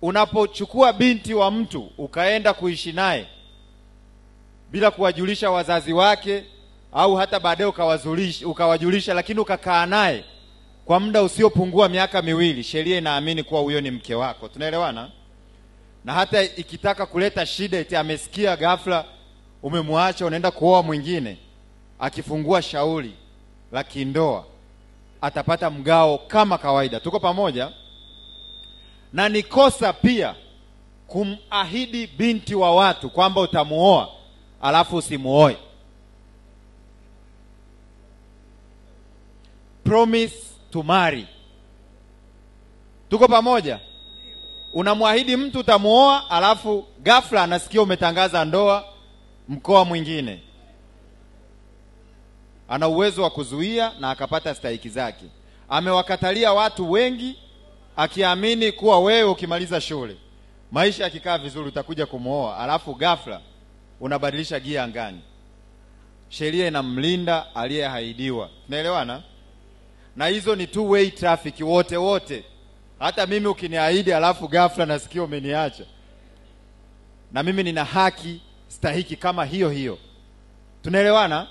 Unapochukua binti wa mtu ukaenda kuishi naye bila kuwajulisha wazazi wake au hata baadaye ukawajulisha, lakini ukakaa naye kwa muda usiopungua miaka 2, sheria inaamini kuwa huyo ni mke wako. Tunaelewana? Na hata ikitaka kuleta shida, eti amesikia ghafla umemwacha unaenda kuoa mwingine, akifungua shauri la kindoa atapata mgao kama kawaida. Tuko pamoja? Na ni kosa pia kumahidi binti wa watu kwamba utamuoa alafu usimuoe. Promise to marry. Tuko pamoja? Unamwahidi mtu utamuoa alafu ghafla anasikia umetangaza ndoa mkoa mwingine. Ana uwezo wa kuzuia na akapata stahiki zake. Amewakatalia watu wengi akiamini kuwa wewe ukimaliza shule, maisha yakikaa vizuri utakuja kumuoa, alafu ghafla unabadilisha gia angani. Sheria inamlinda aliyeahidiwa. Tunaelewana? Na hizo ni two way traffic wote. Hata mimi ukiniahidi alafu ghafla nasikia umeniacha, na mimi nina haki stahiki kama hiyo. Tunaelewana?